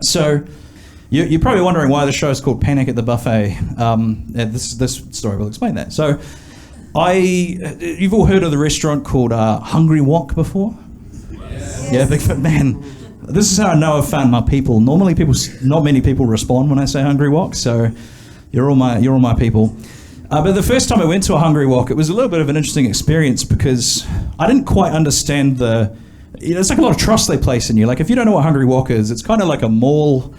So you're probably wondering why the show is called Panic at the Buffet. This story will explain that. So you've all heard of the restaurant called Hungry Wok before? Yes. Yeah, big man. This is how I know I've found my people. Normally, not many people respond when I say Hungry Wok, so you're all my people. But the first time I went to a Hungry Wok, it was a little bit of an interesting experience because I didn't quite understand it's like a lot of trust they place in you. Like if you don't know what Hungry Wok is, it's kind of like a mall.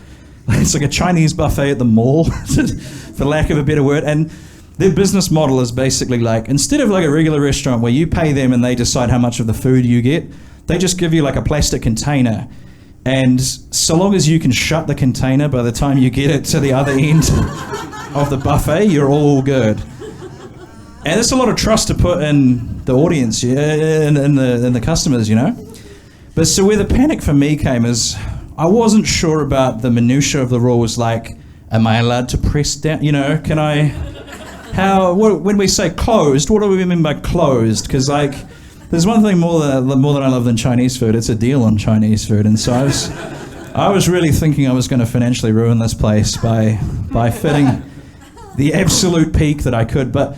It's like a Chinese buffet at the mall, for lack of a better word. And their business model is basically like, instead of like a regular restaurant where you pay them and they decide how much of the food you get, they just give you like a plastic container. And so long as you can shut the container by the time you get it to the other end of the buffet, you're all good. And there's a lot of trust to put in the audience, and the customers, you know. But so where the panic for me came is I wasn't sure about the minutiae of the rules, like, am I allowed to press down? You know, when we say closed, what do we mean by closed? Because like, there's one thing more that I love than Chinese food. It's a deal on Chinese food, and so I was really thinking I was going to financially ruin this place by fitting the absolute peak that I could, but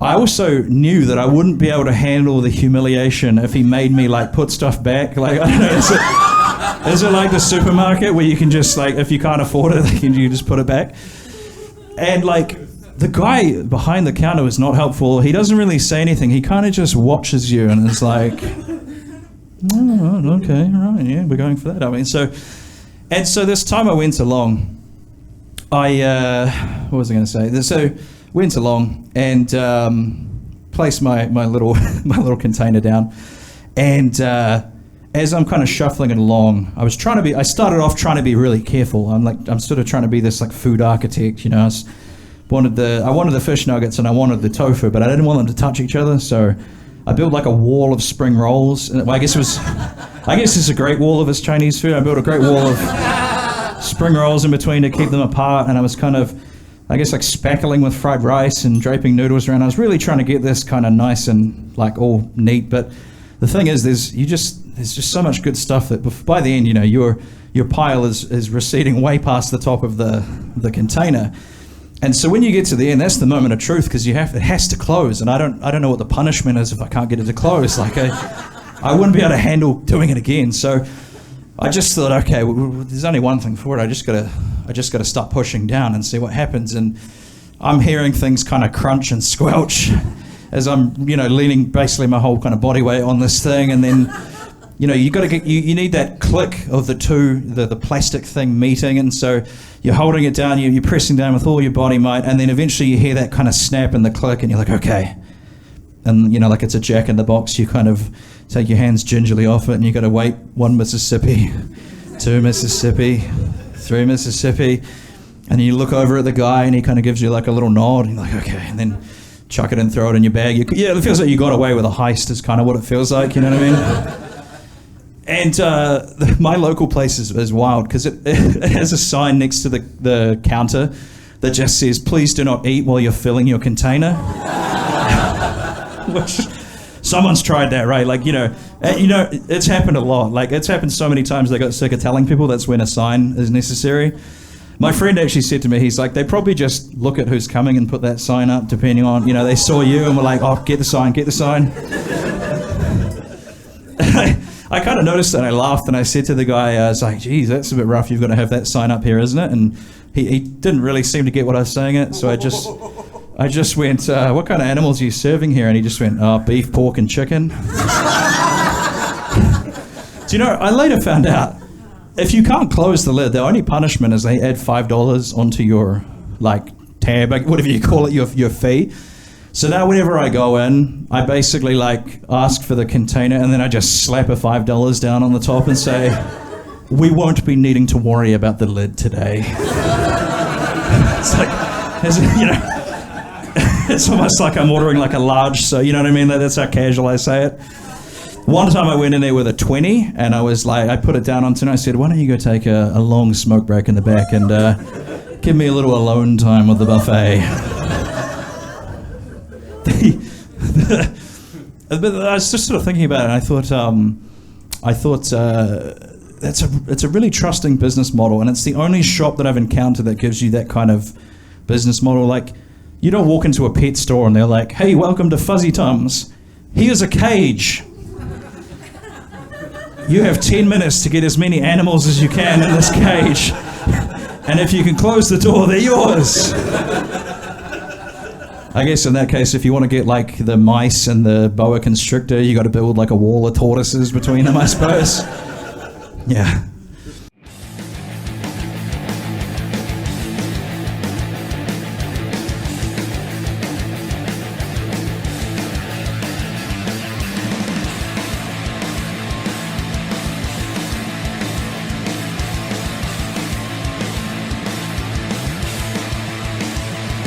I also knew that I wouldn't be able to handle the humiliation if he made me like put stuff back. Like, I don't know, is it like the supermarket where you can just like, if you can't afford it, you just put it back? And like, the guy behind the counter was not helpful. He doesn't really say anything. He kind of just watches you and is like, oh, okay, right, yeah, we're going for that. I mean, so this time I went along, what was I going to say? So went along and placed my little container down, and as I'm kind of shuffling it along, I started off trying to be really careful. I'm sort of trying to be this like food architect, you know. I wanted the fish nuggets and I wanted the tofu, but I didn't want them to touch each other, so I built like a wall of spring rolls. I guess it's a great wall of this Chinese food. I built a great wall of spring rolls in between to keep them apart, and I was kind of, I guess, like spackling with fried rice and draping noodles around. I was really trying to get this kind of nice and like all neat, but the thing is, there's just so much good stuff that by the end, you know, your pile is receding way past the top of the container. And so when you get to the end, that's the moment of truth, because it has to close, and I don't know what the punishment is if I can't get it to close. Like I wouldn't be able to handle doing it again. So I just thought, okay, there's only one thing for it. I just gotta start pushing down and see what happens. And I'm hearing things kind of crunch and squelch as I'm, you know, leaning basically my whole kind of body weight on this thing, and then, you know, you need that click of the plastic thing meeting, and so you're holding it down, you're pressing down with all your body might, and then eventually you hear that kind of snap and the click, and you're like, okay. And, you know, like it's a Jack in the Box, you kind of take your hands gingerly off it, and you got to wait 1 Mississippi, 2 Mississippi, 3 Mississippi, and you look over at the guy, and he kind of gives you like a little nod, and you're like, okay, and then chuck it and throw it in your bag. It feels like you got away with a heist is kind of what it feels like, you know what I mean? And my local place is wild because it has a sign next to the counter that just says, please do not eat while you're filling your container. Which, someone's tried that, right? Like, you know, it's happened a lot. Like, it's happened so many times they got sick of telling people that's when a sign is necessary. My friend actually said to me, he's like, they probably just look at who's coming and put that sign up depending on, you know, they saw you and were like, oh, get the sign. I kind of noticed that, and I laughed, and I said to the guy, I was like, geez, that's a bit rough, you've got to have that sign up here, isn't it? And he didn't really seem to get what I was saying it, so I just went, what kind of animals are you serving here? And he just went, beef, pork, and chicken. Do you know, I later found out, if you can't close the lid, the only punishment is they add $5 onto your, like, tab, like, whatever you call it, your fee. So now whenever I go in, I basically like ask for the container, and then I just slap a $5 down on the top and say, we won't be needing to worry about the lid today. It's like, you know, it's almost like I'm ordering like a large, so you know what I mean? That's how casual I say it. One time I went in there with a 20, and I was like, I put it down onto, and I said, why don't you go take a long smoke break in the back and give me a little alone time with the buffet. But I was just sort of thinking about it, and I thought it's a really trusting business model, and it's the only shop that I've encountered that gives you that kind of business model. Like, you don't walk into a pet store and they're like, "Hey, welcome to Fuzzy Tums. Here's a cage. You have 10 minutes to get as many animals as you can in this cage. And if you can close the door, they're yours." I guess in that case, if you want to get like the mice and the boa constrictor, you got to build like a wall of tortoises between them, I suppose. Yeah.